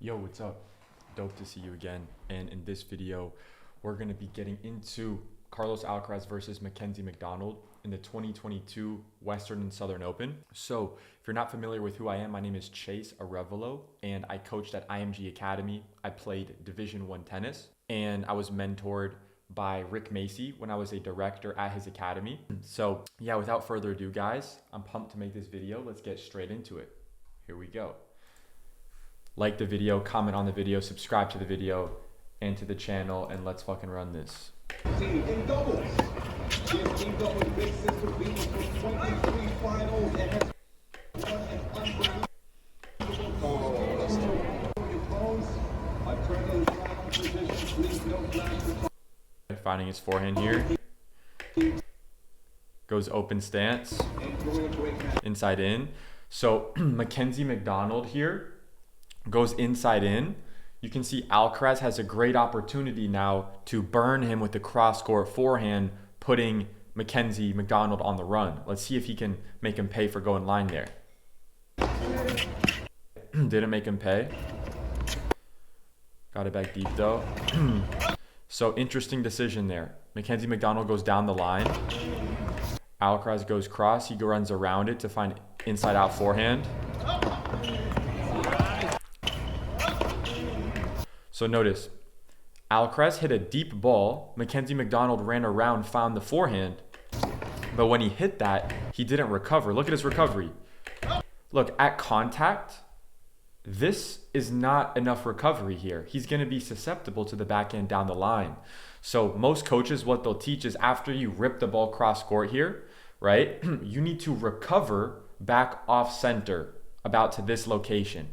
Yo, what's up? Dope to see you again. And in this video, we're going to be getting into Carlos Alcaraz versus McDonald in the 2022 Western and Southern Open. So if you're not familiar with who I am, my name is Chase Arevalo, and I coached at IMG Academy. I played Division I tennis, and I was mentored by Rick Macy when I was a director at his academy. So yeah, without further ado, guys, I'm pumped to make this video. Let's get straight into it. Here we go. Like the video, comment on the video, subscribe to the video and to the channel, and let's fucking run this. In doubles, she has teamed up with Big Sister Venus for 23 finals and has won an unbelievable. Finding his forehand here. Goes open stance. Inside in. So McDonald here goes inside in. You can see Alcaraz has a great opportunity now to burn him with the cross-court forehand, putting McDonald on the run. Let's see if he can make him pay for going line there. Didn't make him pay. Got it back deep though. So interesting decision there. McDonald goes down the line. Alcaraz goes cross. He runs around it to find inside out forehand. So notice, Alcaraz hit a deep ball. McDonald ran around, found the forehand. But when he hit that, he didn't recover. Look at his recovery. Look, at contact, this is not enough recovery here. He's going to be susceptible to the backhand down the line. So most coaches, what they'll teach is after you rip the ball cross court here, right? You need to recover back off center about to this location.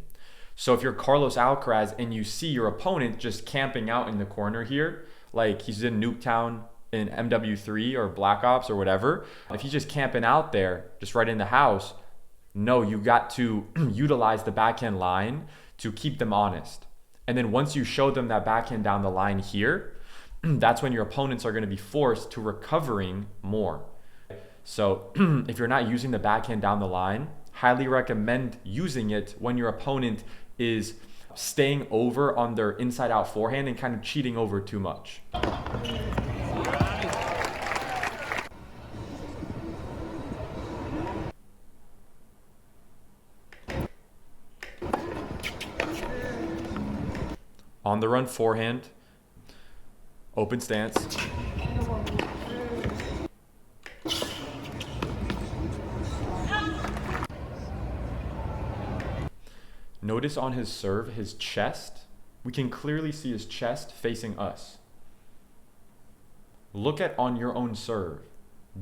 So if you're Carlos Alcaraz and you see your opponent just camping out in the corner here, like he's in Nuketown in MW3 or Black Ops or whatever, if he's just camping out there, just right in the house, no, you got to utilize the backhand line to keep them honest. And then once you show them that backhand down the line here, that's when your opponents are going to be forced to recovering more. So if you're not using the backhand down the line, highly recommend using it when your opponent is staying over on their inside out forehand and kind of cheating over too much. On the run forehand, open stance. Notice on his serve, his chest, we can clearly see his chest facing us. Look at on your own serve.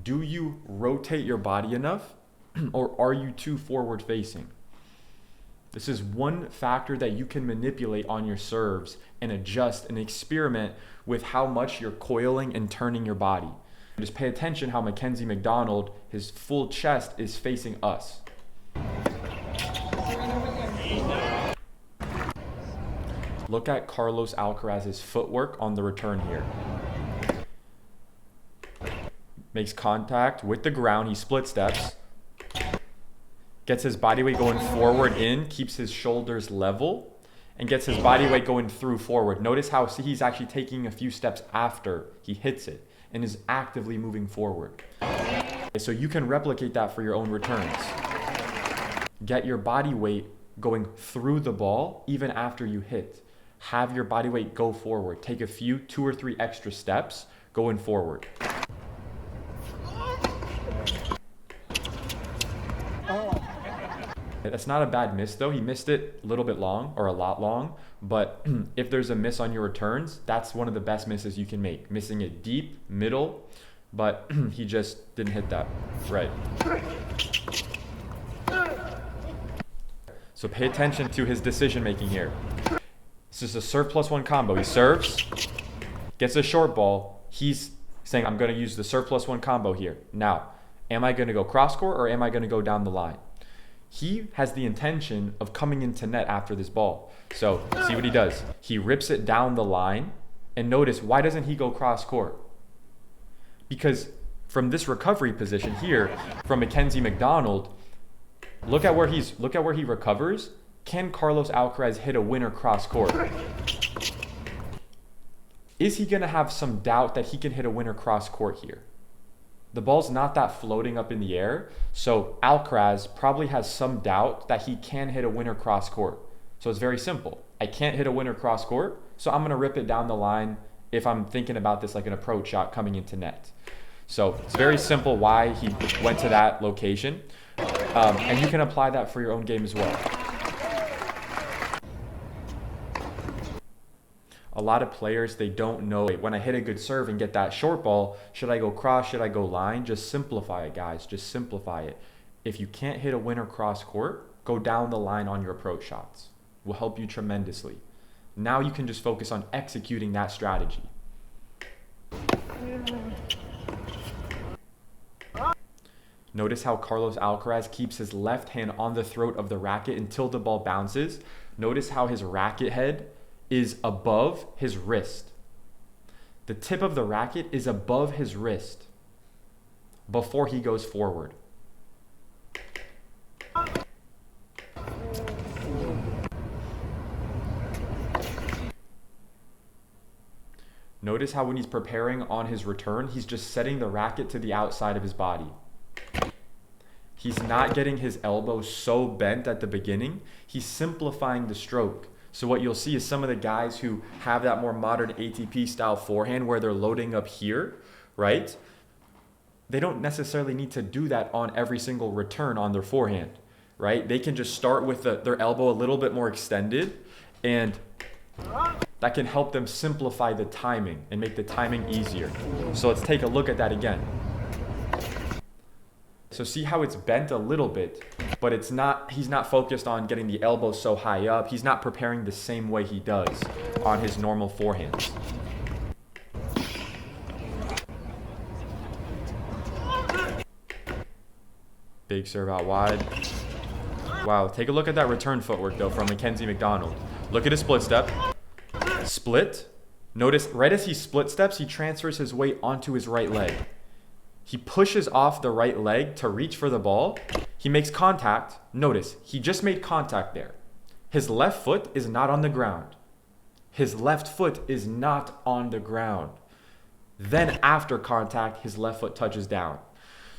Do you rotate your body enough or are you too forward facing? This is one factor that you can manipulate on your serves and adjust and experiment with how much you're coiling and turning your body. Just pay attention how McDonald, his full chest is facing us. Look at Carlos Alcaraz's footwork on the return here. Makes contact with the ground. He split steps. Gets his body weight going forward in. Keeps his shoulders level. And gets his body weight going through forward. Notice how he's actually taking a few steps after he hits it. And is actively moving forward. So you can replicate that for your own returns. Get your body weight going through the ball even after you hit. Have your body weight go forward. Take a few, 2 or 3 extra steps going forward. That's not a bad miss though. He missed it a little bit long or a lot long, but if there's a miss on your returns, that's one of the best misses you can make. Missing it deep, middle, but he just didn't hit that right. So pay attention to his decision making here. This is a serve +1 combo. He serves, gets a short ball. He's saying, I'm going to use the serve +1 combo here. Now, am I going to go cross court or am I going to go down the line? He has the intention of coming into net after this ball. So see what he does. He rips it down the line. And notice, why doesn't he go cross court? Because from this recovery position here, from McDonald, look at where he recovers Can Carlos Alcaraz hit a winner cross court? Is he going to have some doubt that he can hit a winner cross court here? The ball's not that floating up in the air, so Alcaraz probably has some doubt that he can hit a winner cross court. So it's very simple. I can't hit a winner cross court, so I'm going to rip it down the line if I'm thinking about this like an approach shot coming into net. So it's very simple why he went to that location. And you can apply that for your own game as well. A lot of players, they don't know, when I hit a good serve and get that short ball, should I go cross, should I go line? Just simplify it, guys. Just simplify it. If you can't hit a winner cross court, go down the line on your approach shots. It will help you tremendously. Now you can just focus on executing that strategy. Notice how Carlos Alcaraz keeps his left hand on the throat of the racket until the ball bounces. Notice how his racket head is above his wrist. The tip of the racket is above his wrist before he goes forward. Notice how when he's preparing on his return, he's just setting the racket to the outside of his body. He's not getting his elbow so bent at the beginning. He's simplifying the stroke. So what you'll see is some of the guys who have that more modern ATP style forehand where they're loading up here, right? They don't necessarily need to do that on every single return on their forehand, right? They can just start with their elbow a little bit more extended, and that can help them simplify the timing and make the timing easier. So let's take a look at that again. So see how it's bent a little bit, but he's not focused on getting the elbow so high up. He's not preparing the same way he does on his normal forehands. Big serve out wide. Wow, take a look at that return footwork though from McDonald. Look at his split step. Split. Notice right as he split steps, he transfers his weight onto his right leg. He pushes off the right leg to reach for the ball. He makes contact. Notice, he just made contact there. His left foot is not on the ground. His left foot is not on the ground. Then after contact, his left foot touches down.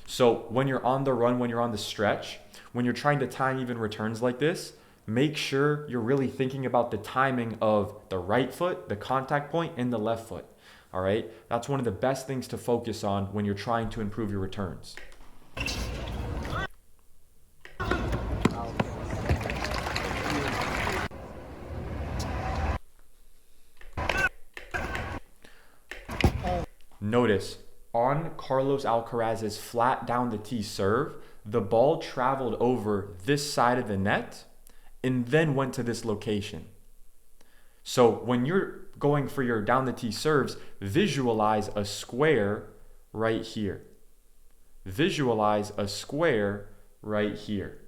So when you're on the run, when you're on the stretch, when you're trying to time even returns like this, make sure you're really thinking about the timing of the right foot, the contact point, and the left foot. All right, that's one of the best things to focus on when you're trying to improve your returns. Notice on Carlos Alcaraz's flat down the tee serve, the ball traveled over this side of the net and then went to this location. So when you're going for your down the tee serves, visualize a square right here. Visualize a square right here.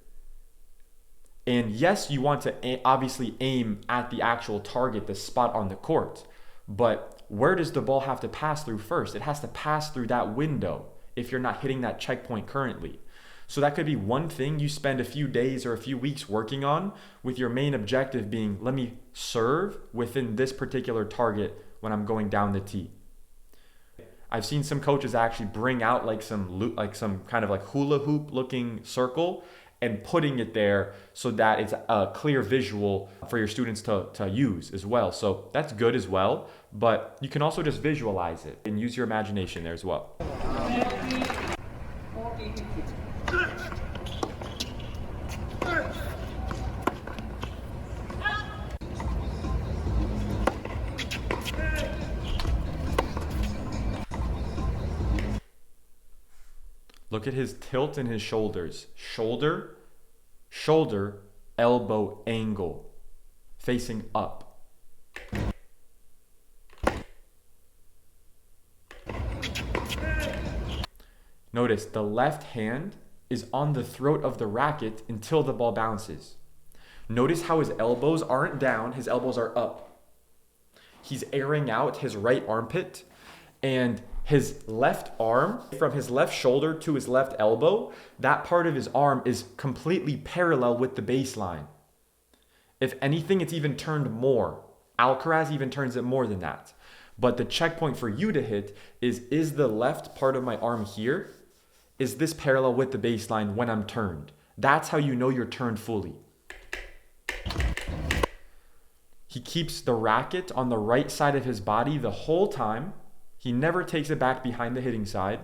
And yes, you want to obviously aim at the actual target, the spot on the court. But where does the ball have to pass through first? It has to pass through that window if you're not hitting that checkpoint currently. So that could be one thing you spend a few days or a few weeks working on, with your main objective being, let me serve within this particular target when I'm going down the tee. I've seen some coaches actually bring out like some kind of like hula hoop looking circle and putting it there so that it's a clear visual for your students to use as well. So that's good as well, but you can also just visualize it and use your imagination there as well. Look at his tilt in his shoulders. Shoulder, shoulder, elbow angle, facing up. Notice the left hand is on the throat of the racket until the ball bounces. Notice how his elbows aren't down, his elbows are up. He's airing out his right armpit, and his left arm, from his left shoulder to his left elbow, that part of his arm is completely parallel with the baseline. If anything, it's even turned more. Alcaraz even turns it more than that. But the checkpoint for you to hit is the left part of my arm here, is this parallel with the baseline when I'm turned? That's how you know you're turned fully. He keeps the racket on the right side of his body the whole time. He never takes it back behind the hitting side.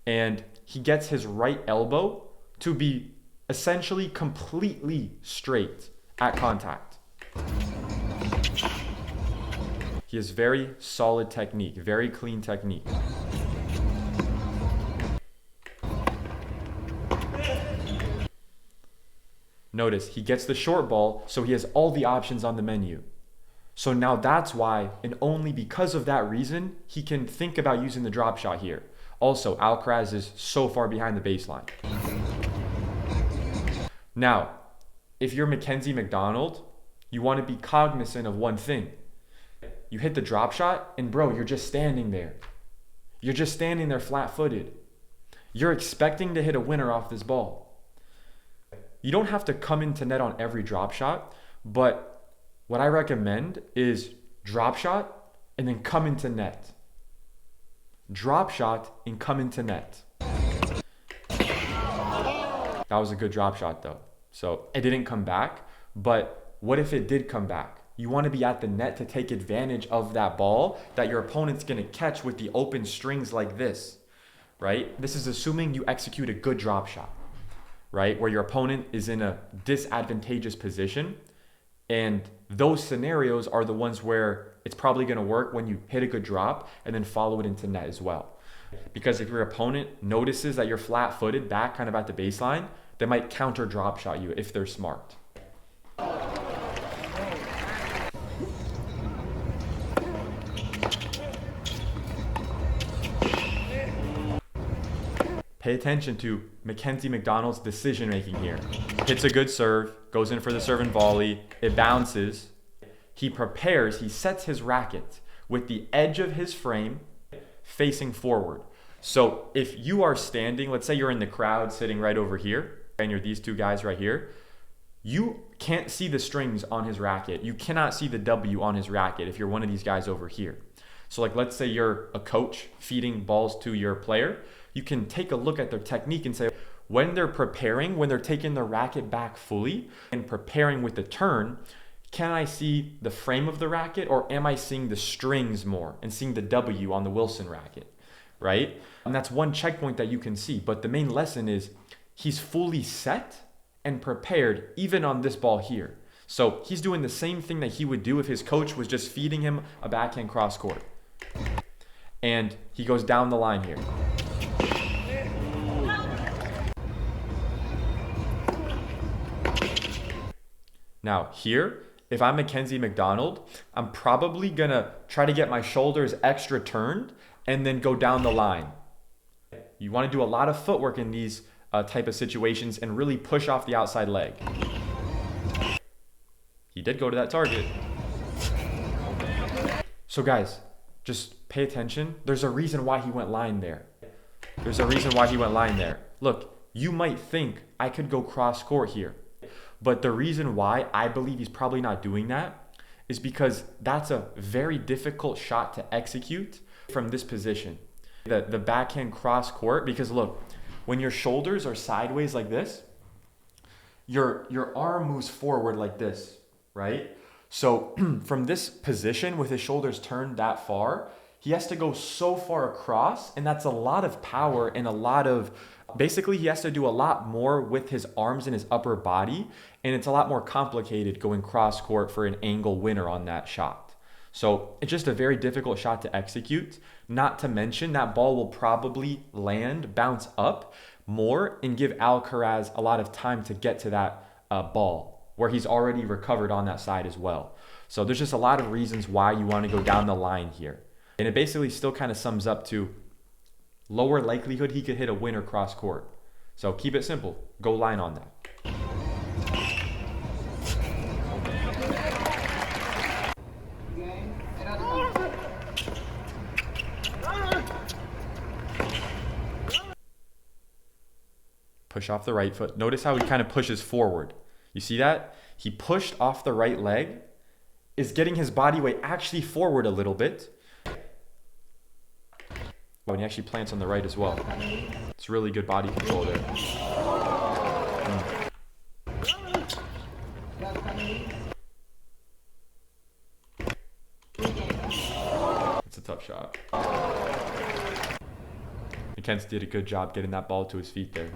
And he gets his right elbow to be essentially completely straight at contact. He has very solid technique, very clean technique. Notice he gets the short ball, so he has all the options on the menu. So now that's why, and only because of that reason, he can think about using the drop shot here. Also, Alcaraz is so far behind the baseline. Now, if you're Mackenzie McDonald, you want to be cognizant of one thing. You hit the drop shot, and bro, you're just standing there. You're just standing there flat-footed. You're expecting to hit a winner off this ball. You don't have to come into net on every drop shot, but what I recommend is drop shot and then come into net. Drop shot and come into net. That was a good drop shot though. So it didn't come back, but what if it did come back? You want to be at the net to take advantage of that ball that your opponent's going to catch with the open strings like this, right? This is assuming you execute a good drop shot, right? Where your opponent is in a disadvantageous position. And those scenarios are the ones where it's probably going to work when you hit a good drop and then follow it into net as well. Because if your opponent notices that you're flat-footed back kind of at the baseline, they might counter drop shot you if they're smart. Pay attention to Mackenzie McDonald's decision making here. Hits a good serve, goes in for the serve and volley, it bounces. He prepares, he sets his racket with the edge of his frame facing forward. So if you are standing, let's say you're in the crowd sitting right over here, and you're these two guys right here, you can't see the strings on his racket. You cannot see the W on his racket if you're one of these guys over here. So like, let's say you're a coach feeding balls to your player. You can take a look at their technique and say, when they're preparing, when they're taking the racket back fully and preparing with the turn, can I see the frame of the racket, or am I seeing the strings more and seeing the W on the Wilson racket, right? And that's one checkpoint that you can see. But the main lesson is he's fully set and prepared even on this ball here. So he's doing the same thing that he would do if his coach was just feeding him a backhand cross court. And he goes down the line here. Now here, if I'm Mackenzie McDonald, I'm probably gonna try to get my shoulders extra turned and then go down the line. You wanna do a lot of footwork in these type of situations and really push off the outside leg. He did go to that target. So guys, just pay attention. There's a reason why he went line there. There's a reason why he went line there. Look, you might think I could go cross court here. But the reason why I believe he's probably not doing that is because that's a very difficult shot to execute from this position. The backhand cross court, because look, when your shoulders are sideways like this, your arm moves forward like this, right? So from this position with his shoulders turned that far, he has to go so far across, and that's a lot of power and a lot of, basically he has to do a lot more with his arms and his upper body, and it's a lot more complicated going cross court for an angle winner on that shot. So it's just a very difficult shot to execute, not to mention that ball will probably land, bounce up more, and give Alcaraz a lot of time to get to that ball where he's already recovered on that side as well. So there's just a lot of reasons why you want to go down the line here. And it basically still kind of sums up to lower likelihood he could hit a winner cross court. So keep it simple. Go line on that. Push off the right foot. Notice how he kind of pushes forward. You see that? He pushed off the right leg, is getting his body weight actually forward a little bit. Oh, and he actually plants on the right as well. It's really good body control there. It's a tough shot. Mackenzie did a good job getting that ball to his feet there.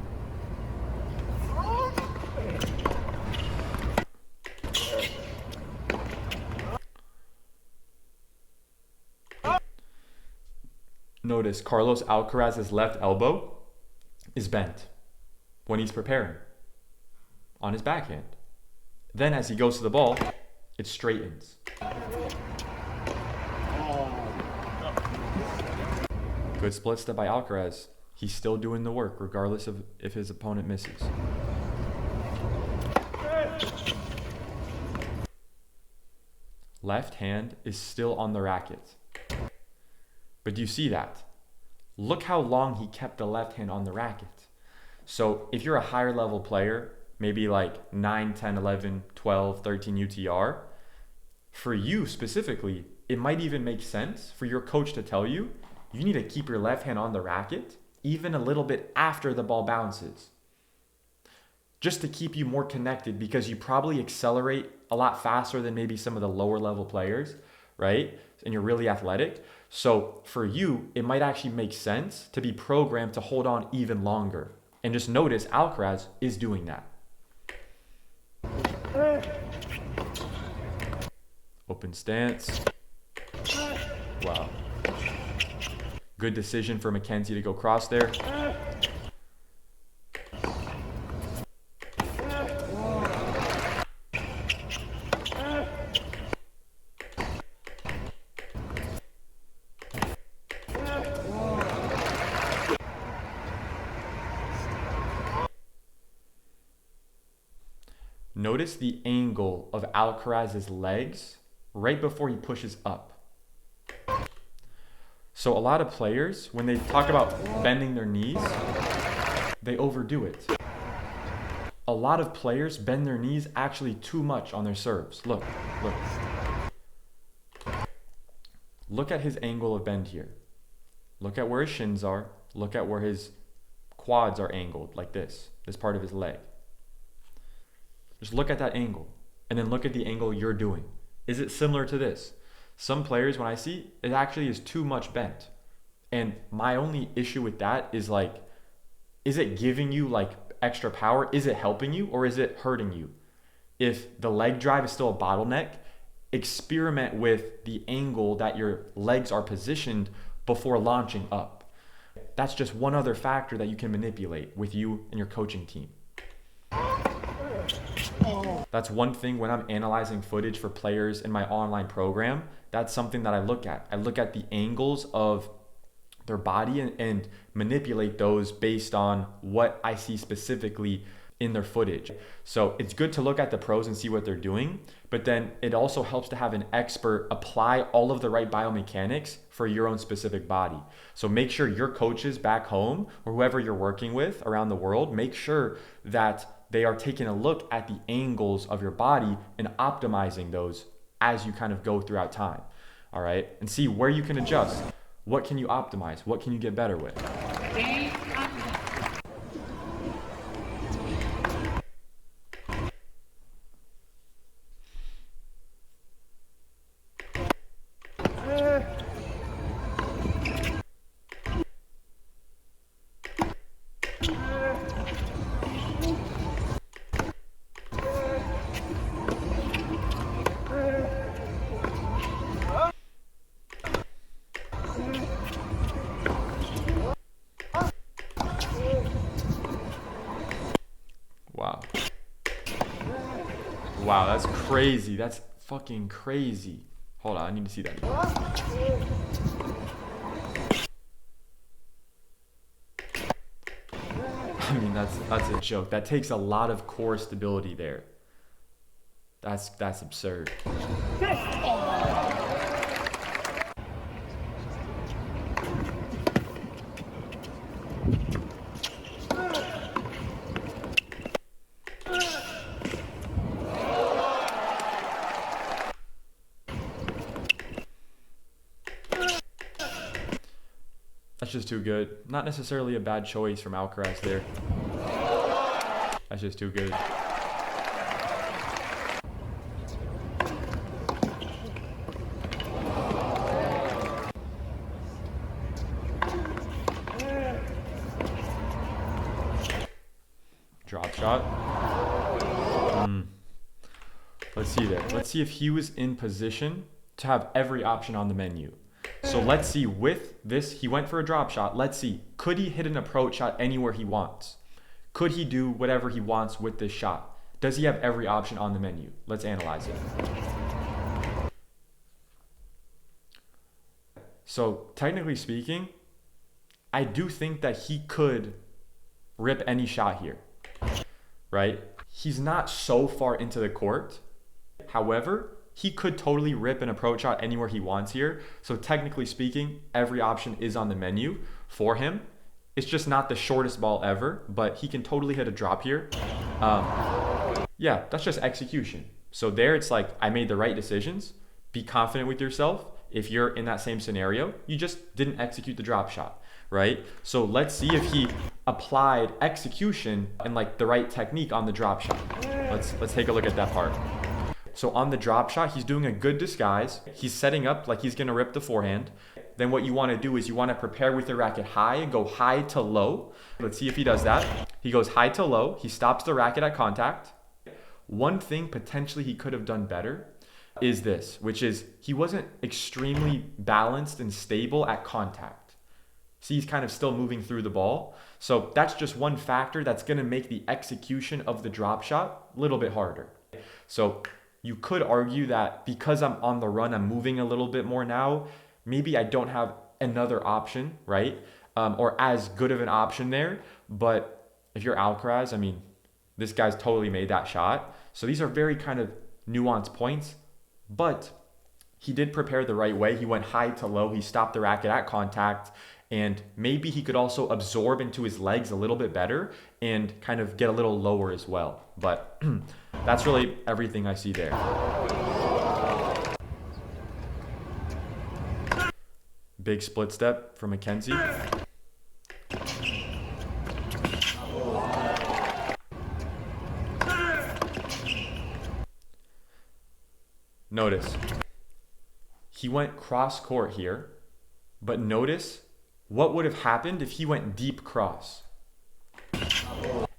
Notice Carlos Alcaraz's left elbow is bent when he's preparing on his backhand. Then as he goes to the ball, it straightens. Good split step by Alcaraz. He's still doing the work regardless of if his opponent misses. Left hand is still on the racket. But do you see that? Look how long he kept the left hand on the racket. So if you're a higher level player, maybe like 9, 10, 11, 12, 13 UTR, for you specifically, it might even make sense for your coach to tell you, you need to keep your left hand on the racket even a little bit after the ball bounces. Just to keep you more connected, because you probably accelerate a lot faster than maybe some of the lower level players, right? And you're really athletic. So for you, it might actually make sense to be programmed to hold on even longer. And just notice Alcaraz is doing that. Open stance. Wow. Good decision for Mackenzie to go cross there. Notice the angle of Alcaraz's legs right before he pushes up. So a lot of players, when they talk about bending their knees, they overdo it. A lot of players bend their knees actually too much on their serves. Look. Look at his angle of bend here. Look at where his shins are. Look at where his quads are angled, like this part of his leg. Just look at that angle, and then look at the angle you're doing. Is it similar to this? Some players, when I see, it actually is too much bent. And my only issue with that is like, is it giving you like extra power? Is it helping you, or is it hurting you? If the leg drive is still a bottleneck, experiment with the angle that your legs are positioned before launching up. That's just one other factor that you can manipulate with you and your coaching team. That's one thing when I'm analyzing footage for players in my online program. That's something that I look at. I look at the angles of their body and manipulate those based on what I see specifically in their footage. So it's good to look at the pros and see what they're doing, but then it also helps to have an expert apply all of the right biomechanics for your own specific body. So make sure your coaches back home or whoever you're working with around the world, make sure that they are taking a look at the angles of your body and optimizing those as you kind of go throughout time. All right. And see where you can adjust. What can you optimize? What can you get better with? Wow, that's crazy. That's fucking crazy. Hold on, I need to see that. I mean, that's a joke. That takes a lot of core stability there. That's absurd. That's just too good. Not necessarily a bad choice from Alcaraz there. That's just too good. Drop shot. Let's see there. Let's see if he was in position to have every option on the menu. So let's see, with this, he went for a drop shot. Let's see, could he hit an approach shot anywhere he wants? Could he do whatever he wants with this shot? Does he have every option on the menu? Let's analyze it. So technically speaking, I do think that he could rip any shot here, right? He's not so far into the court. However, he could totally rip an approach shot anywhere he wants here. So technically speaking, every option is on the menu for him. It's just not the shortest ball ever, but he can totally hit a drop here. Yeah, that's just execution. So there it's like, I made the right decisions. Be confident with yourself. If you're in that same scenario, you just didn't execute the drop shot, right? So let's see if he applied execution and like the right technique on the drop shot. Let's take a look at that part. So on the drop shot, he's doing a good disguise. He's setting up like he's gonna rip the forehand. Then what you wanna do is you wanna prepare with the racket high and go high to low. Let's see if he does that. He goes high to low. He stops the racket at contact. One thing potentially he could have done better is this, which is he wasn't extremely balanced and stable at contact. See, he's kind of still moving through the ball. So that's just one factor that's gonna make the execution of the drop shot a little bit harder. So you could argue that because I'm on the run, I'm moving a little bit more now, maybe I don't have another option, right? Or as good of an option there. But if you're Alcaraz, I mean, this guy's totally made that shot. So these are very kind of nuanced points, but he did prepare the right way. He went high to low. He stopped the racket at contact, and maybe he could also absorb into his legs a little bit better and kind of get a little lower as well. But that's really everything I see there. Big split step from Mackenzie. Notice, he went cross court here, but notice what would have happened if he went deep cross.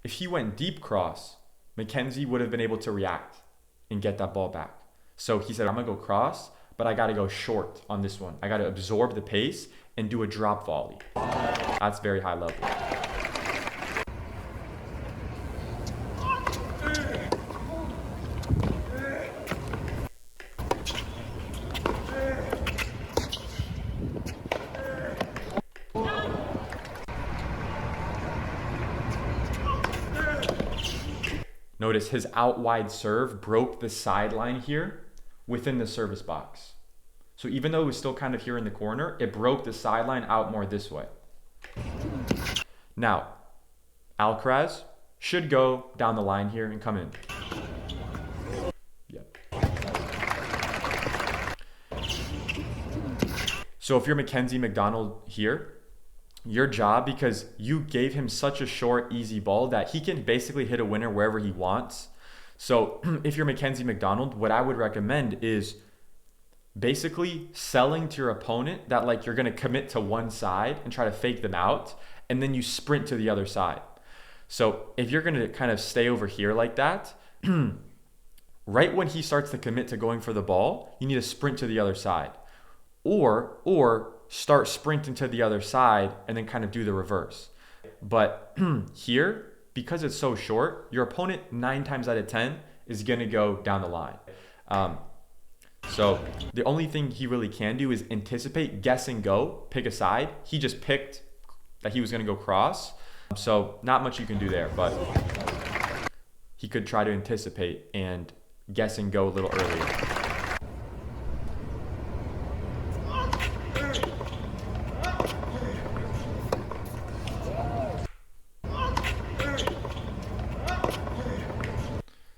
If he went deep cross, Mackenzie would have been able to react and get that ball back. So he said, I'm gonna go cross, but I gotta go short on this one. I gotta absorb the pace and do a drop volley. That's very high level. Notice his out wide serve broke the sideline here within the service box. So even though it was still kind of here in the corner, it broke the sideline out more this way. Now, Alcaraz should go down the line here and come in. Yep. So if you're Mackenzie McDonald here, your job, because you gave him such a short, easy ball that he can basically hit a winner wherever he wants. So if you're Mackenzie McDonald, what I would recommend is basically selling to your opponent that like you're going to commit to one side and try to fake them out, and then you sprint to the other side. So if you're going to kind of stay over here like that, right when he starts to commit to going for the ball, you need to sprint to the other side. Or start sprinting to the other side and then kind of do the reverse. But here, because it's so short, your opponent 9 times out of 10 is going to go down the line. So the only thing he really can do is anticipate, guess and go, pick a side. He just picked that he was going to go cross. So not much you can do there, but he could try to anticipate and guess and go a little earlier.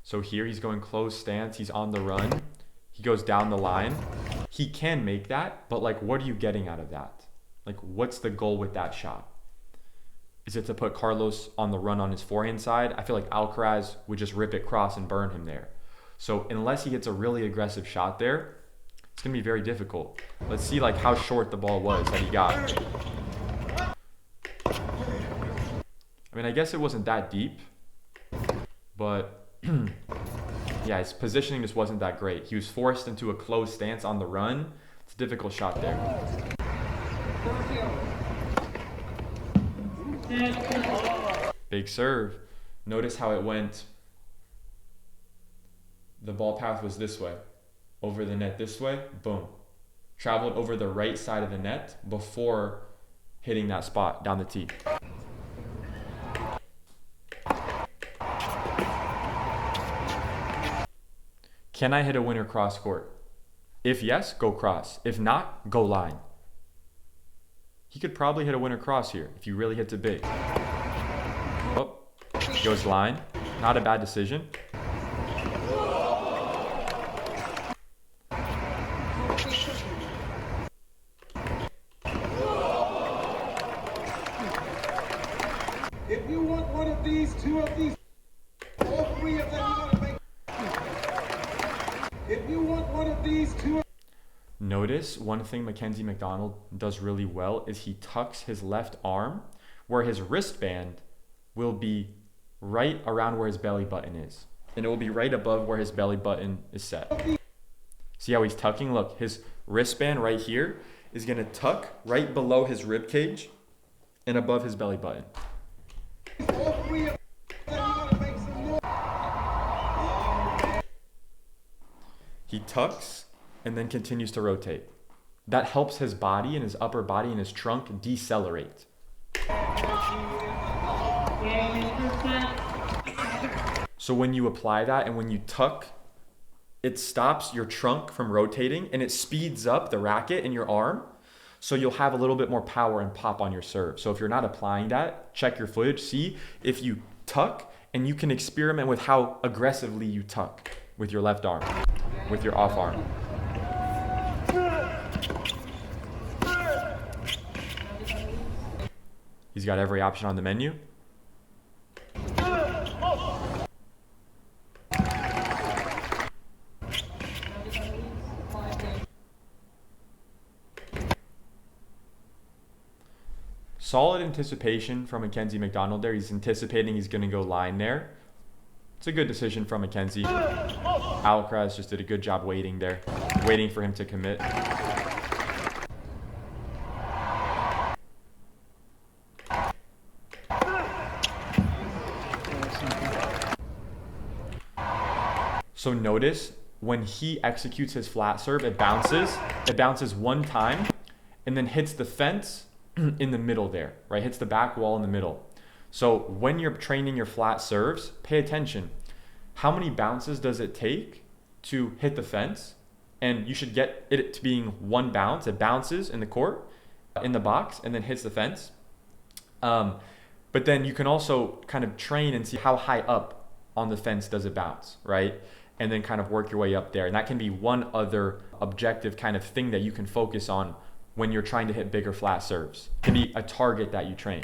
So here he's going closed stance. He's on the run. He goes down the line. He can make that, but like, what are you getting out of that? Like, what's the goal with that shot? Is it to put Carlos on the run on his forehand side? I feel like Alcaraz would just rip it cross and burn him there. So unless he gets a really aggressive shot there, it's going to be very difficult. Let's see like how short the ball was that he got. I mean, I guess it wasn't that deep, but yeah, his positioning just wasn't that great. He was forced into a closed stance on the run. It's a difficult shot there. Big serve. Notice how it went. The ball path was this way. Over the net this way. Boom. Traveled over the right side of the net before hitting that spot down the tee. Can I hit a winner cross court? If yes, go cross. If not, go line. He could probably hit a winner cross here if you really hit it big. Oh, goes line. Not a bad decision. If you want one of these, two of these, all three of them, you gotta make. If you want one of these, two. Notice one thing McDonald does really well is he tucks his left arm where his wristband will be right around where his belly button is. And it will be right above where his belly button is set. See how he's tucking? Look, his wristband right here is going to tuck right below his rib cage and above his belly button. All three of them, you gotta make some noise. He tucks and then continues to rotate. That helps his body and his upper body and his trunk decelerate. So when you apply that and when you tuck, it stops your trunk from rotating and it speeds up the racket in your arm. So you'll have a little bit more power and pop on your serve. So if you're not applying that, check your footage, see if you tuck, and you can experiment with how aggressively you tuck with your left arm, with your off arm. He's got every option on the menu. Solid anticipation from McDonald there. He's anticipating he's going to go line there. It's a good decision from Mackenzie. Alcaraz just did a good job waiting there, waiting for him to commit. So notice when he executes his flat serve, it bounces one time and then hits the fence in the middle there, right? Hits the back wall in the middle. So when you're training your flat serves, pay attention. How many bounces does it take to hit the fence? And you should get it to being one bounce. It bounces in the court, in the box, and then hits the fence. But then you can also kind of train and see how high up on the fence does it bounce, right? And then kind of work your way up there. And that can be one other objective kind of thing that you can focus on when you're trying to hit bigger flat serves. It can be a target that you train.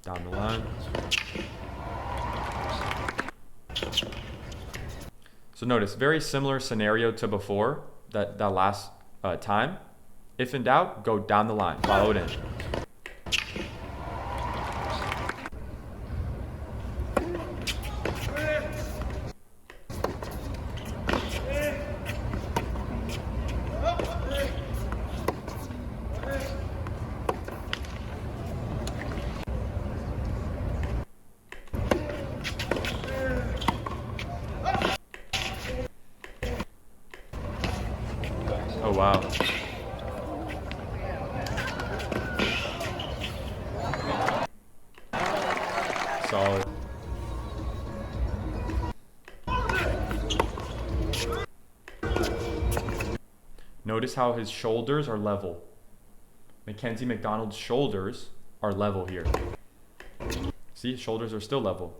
Down the line. So notice, very similar scenario to before, that last time. If in doubt, go down the line, follow it in. Oh, wow. Solid. Notice how his shoulders are level. McDonald's shoulders are level here. See, his shoulders are still level.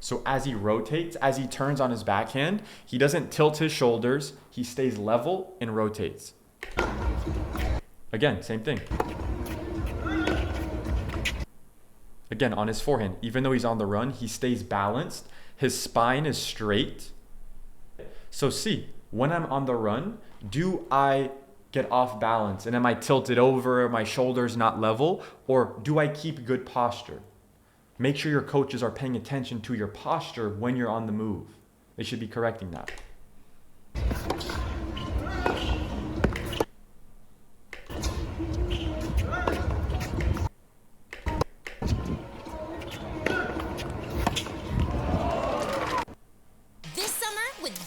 So as he rotates, as he turns on his backhand, he doesn't tilt his shoulders. He stays level and rotates. Again, same thing. Again, on his forehand, even though he's on the run, he stays balanced. His spine is straight. So see, when I'm on the run, do I get off balance? And am I tilted over? Are my shoulders not level? Or do I keep good posture? Make sure your coaches are paying attention to your posture when you're on the move. They should be correcting that.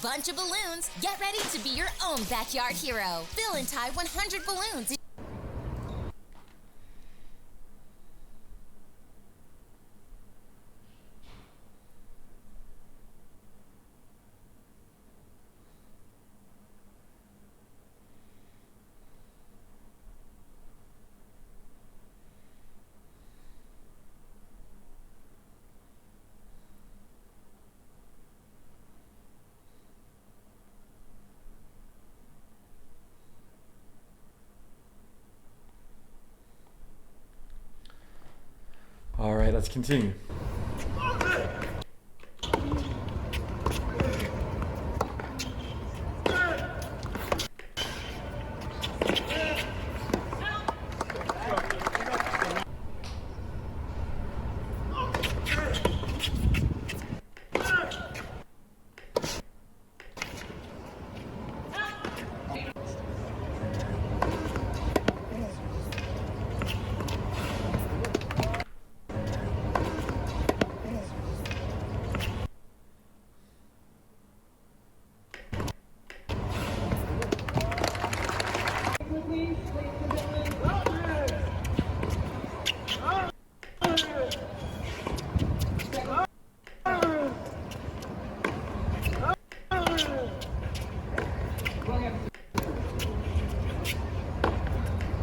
Bunch of balloons. Get ready to be your own backyard hero. Fill and tie 100 balloons. All right, let's continue.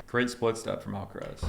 Great split step from Alcaraz.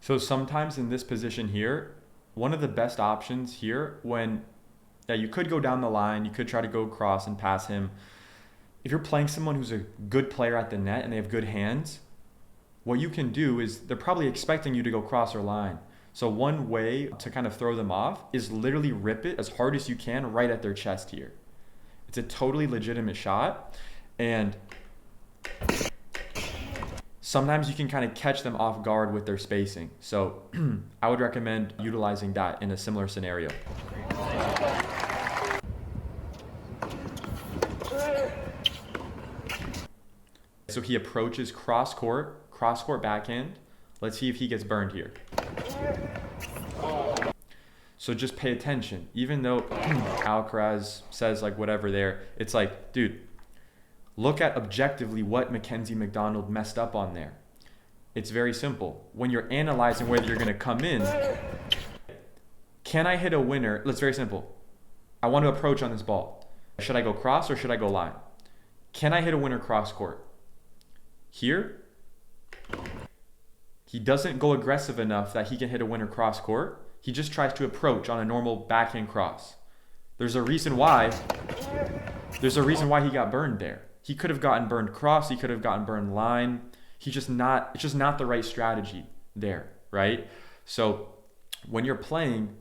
So sometimes in this position here, one of the best options here when, you could go down the line, you could try to go across and pass him. If you're playing someone who's a good player at the net and they have good hands, what you can do is they're probably expecting you to go cross or line. So one way to kind of throw them off is literally rip it as hard as you can right at their chest here. It's a totally legitimate shot. And sometimes you can kind of catch them off guard with their spacing. So I would recommend utilizing that in a similar scenario. So he approaches cross court backhand. Let's see if he gets burned here. So just pay attention. Even though Alcaraz says like whatever there, it's like, dude, look at objectively what McDonald messed up on there. It's very simple. When you're analyzing whether you're going to come in, can I hit a winner? It's very simple. I want to approach on this ball. Should I go cross or should I go line? Can I hit a winner cross court? Here, he doesn't go aggressive enough that he can hit a winner cross court. He just tries to approach on a normal backhand cross. There's a reason why he got burned there. He could have gotten burned cross. He could have gotten burned line. It's just not the right strategy there, right? So when you're playing,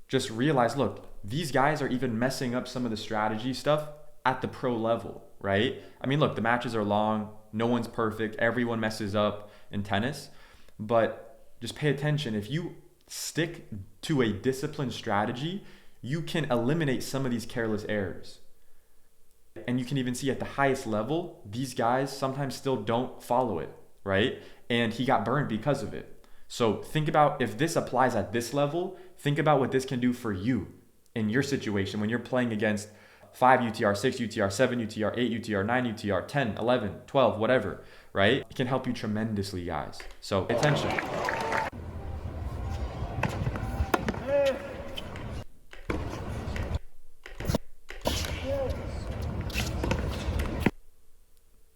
just realize, look, these guys are even messing up some of the strategy stuff at the pro level, right? I mean, look, the matches are long. No one's perfect. Everyone messes up in tennis. But just pay attention. If you stick to a disciplined strategy, you can eliminate some of these careless errors. And you can even see at the highest level, these guys sometimes still don't follow it, right? And he got burned because of it. So think about if this applies at this level, think about what this can do for you in your situation when you're playing against 5 UTR, 6 UTR, 7 UTR, 8 UTR, 9 UTR, 10, 11, 12, whatever, right? It can help you tremendously, guys. So pay attention.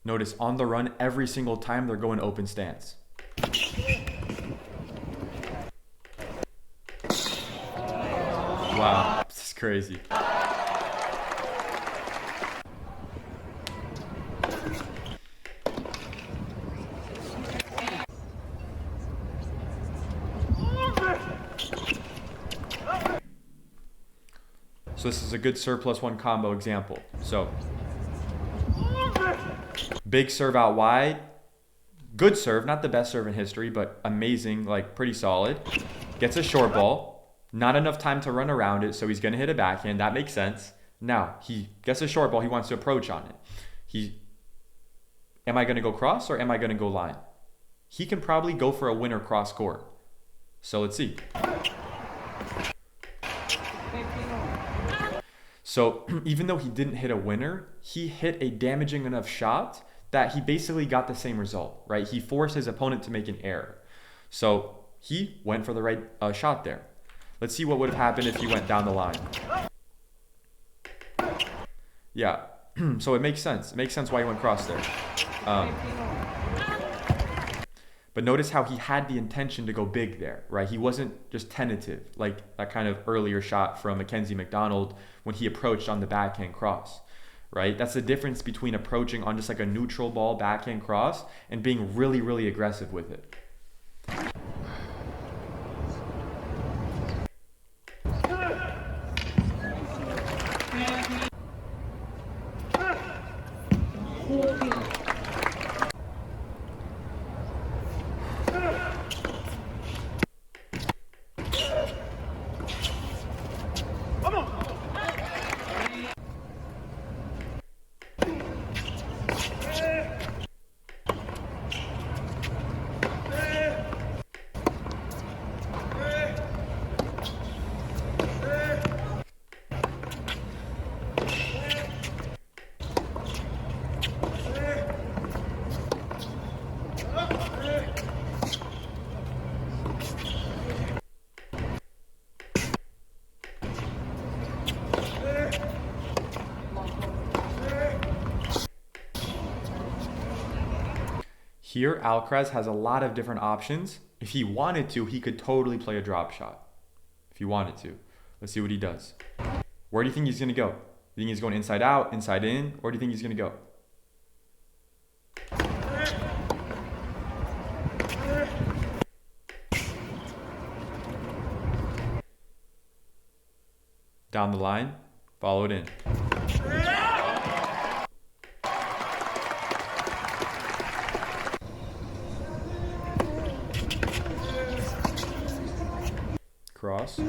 Notice on the run, every single time they're going open stance. Wow, this is crazy. So this is a good serve plus one combo example. So big serve out wide, good serve, not the best serve in history, but amazing, like pretty solid. Gets a short ball, not enough time to run around it, so he's gonna hit a backhand. That makes sense. Now he gets a short ball, he wants to approach on it. Am I gonna go cross or am I gonna go line? He can probably go for a winner cross court. So let's see. So even though he didn't hit a winner, he hit a damaging enough shot that he basically got the same result, right? He forced his opponent to make an error. So he went for the right shot there. Let's see what would have happened if he went down the line. Yeah, so it makes sense. It makes sense why he went cross there. But notice how he had the intention to go big there, right? He wasn't just tentative, like that kind of earlier shot from McDonald when he approached on the backhand cross, right? That's the difference between approaching on just like a neutral ball backhand cross and being really, really aggressive with it. Here, Alcaraz has a lot of different options. If he wanted to, he could totally play a drop shot. If he wanted to. Let's see what he does. Where do you think he's going to go? Do you think he's going inside out, inside in, or do you think he's going to go? Down the line, follow it in. Cross.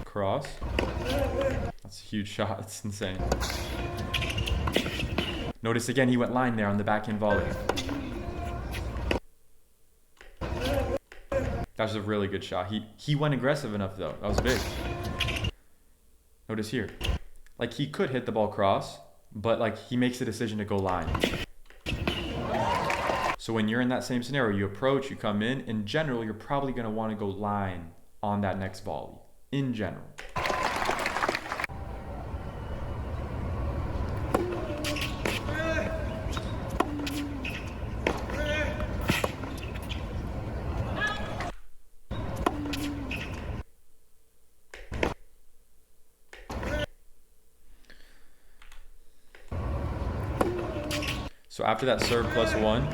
Cross. That's a huge shot. That's insane. Notice again, he went line there on the backhand volley. That was a really good shot. He went aggressive enough though. That was big. Notice here. Like he could hit the ball cross, but like he makes the decision to go line. So when you're in that same scenario, you approach, you come in general, you're probably going to want to go line on that next volley, in general. So after that serve plus one,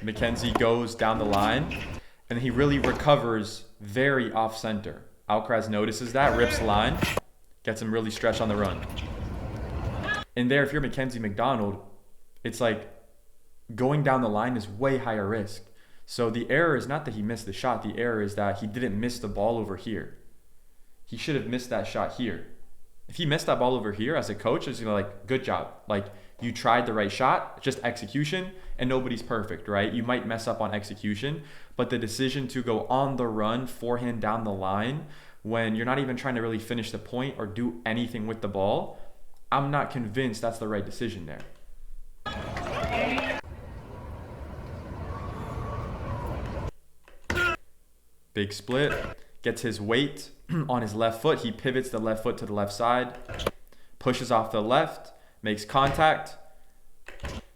Mackenzie goes down the line and he really recovers very off center. Alcaraz notices that, rips line, gets him really stretched on the run. And there, if you're McDonald, it's like going down the line is way higher risk. So the error is not that he missed the shot. The error is that he didn't miss the ball over here. He should have missed that shot here. If he missed that ball over here as a coach, it's gonna like, good job. Like you tried the right shot, just execution, and nobody's perfect, right? You might mess up on execution, but the decision to go on the run, forehand down the line, when you're not even trying to really finish the point or do anything with the ball, I'm not convinced that's the right decision there. Big split, gets his weight on his left foot. He pivots the left foot to the left side, pushes off the left, makes contact,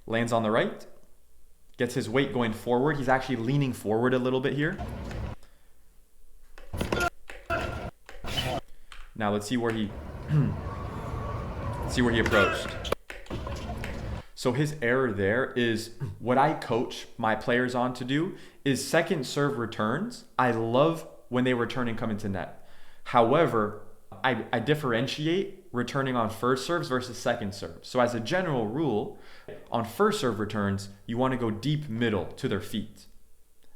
lands on the right, gets his weight going forward. He's actually leaning forward a little bit here. Now let's see where he approached. So his error there is what I coach my players on to do is second serve returns. I love when they return and come into net. However, I differentiate returning on first serves versus second serves. So as a general rule, on first serve returns, you want to go deep middle to their feet.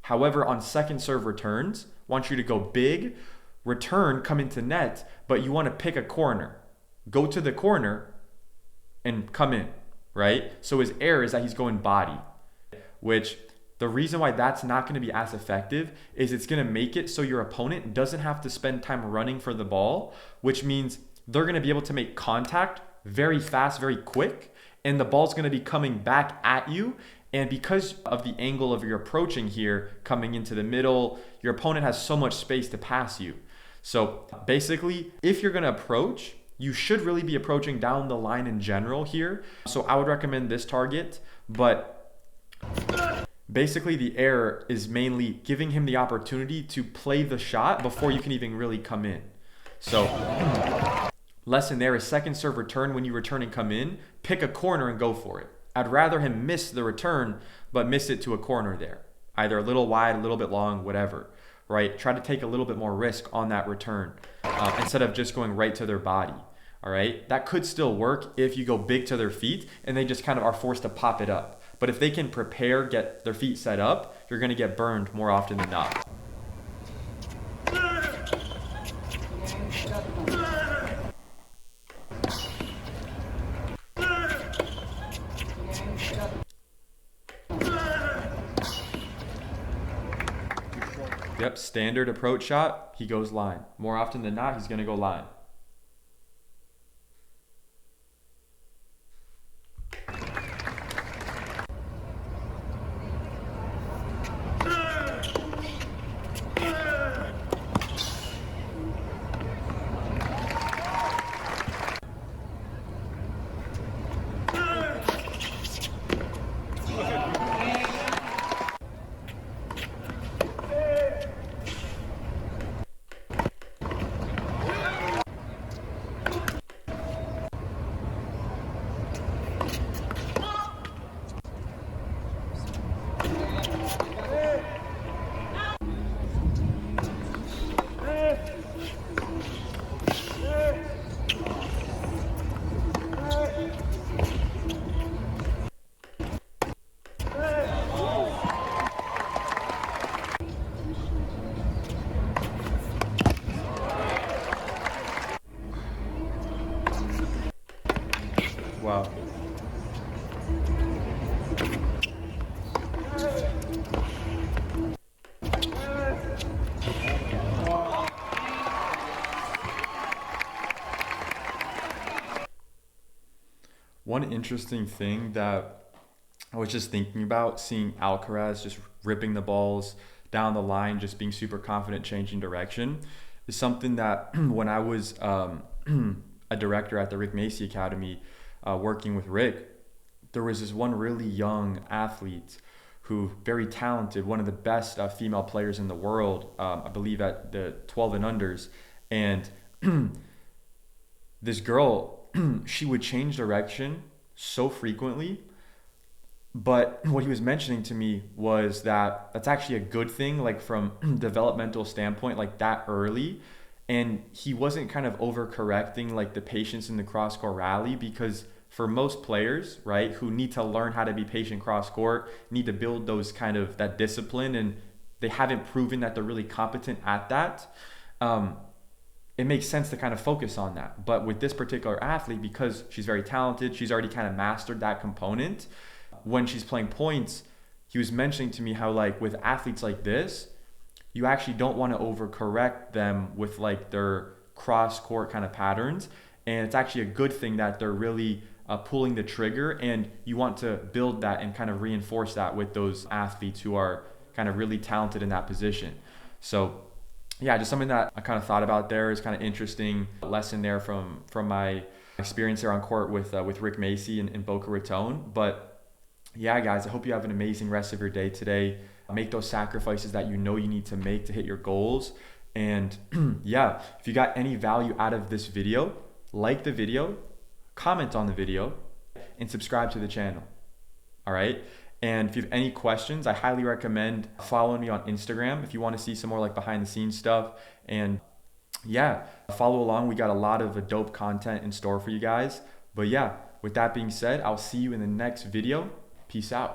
However, on second serve returns, I want you to go big, return, come into net, but you want to pick a corner. Go to the corner and come in, right? So his error is that he's going body, which the reason why that's not going to be as effective is it's going to make it so your opponent doesn't have to spend time running for the ball, which means they're going to be able to make contact very fast, very quick, and the ball's going to be coming back at you. And because of the angle of your approaching here, coming into the middle, your opponent has so much space to pass you. So basically, if you're going to approach, you should really be approaching down the line in general here. So I would recommend this target, but basically the error is mainly giving him the opportunity to play the shot before you can even really come in. So lesson there is second serve return. When you return and come in, pick a corner and go for it. I'd rather him miss the return, but miss it to a corner there. Either a little wide, a little bit long, whatever, right? Try to take a little bit more risk on that return instead of just going right to their body, all right? That could still work if you go big to their feet and they just kind of are forced to pop it up. But if they can prepare, get their feet set up, you're going to get burned more often than not. Yep, standard approach shot, he goes line. More often than not, he's going to go line. Wow. One interesting thing that I was just thinking about, seeing Alcaraz just ripping the balls down the line, just being super confident, changing direction, is something that when I was a director at the Rick Macy Academy, working with Rick, there was this one really young athlete who, very talented, one of the best female players in the world, I believe at the 12 and unders. And this girl, she would change direction so frequently. But what he was mentioning to me was that that's actually a good thing, like from developmental standpoint, like that early. And he wasn't kind of overcorrecting like the patience in the cross-court rally, because for most players, right, who need to learn how to be patient cross-court, need to build those kind of that discipline, and they haven't proven that they're really competent at that, it makes sense to kind of focus on that. But with this particular athlete, because she's very talented, she's already kind of mastered that component. When she's playing points, he was mentioning to me how, like, with athletes like this, you actually don't want to overcorrect them with like their cross court kind of patterns. And it's actually a good thing that they're really pulling the trigger, and you want to build that and kind of reinforce that with those athletes who are kind of really talented in that position. So yeah, just something that I kind of thought about there is kind of interesting lesson there from my experience there on court with Rick Macy in Boca Raton. But yeah, guys, I hope you have an amazing rest of your day today. Make those sacrifices that you know you need to make to hit your goals. And yeah, if you got any value out of this video, like the video, comment on the video, and subscribe to the channel. All right. And if you have any questions, I highly recommend following me on Instagram if you want to see some more like behind the scenes stuff. And yeah, follow along. We got a lot of dope content in store for you guys. But yeah, with that being said, I'll see you in the next video. Peace out.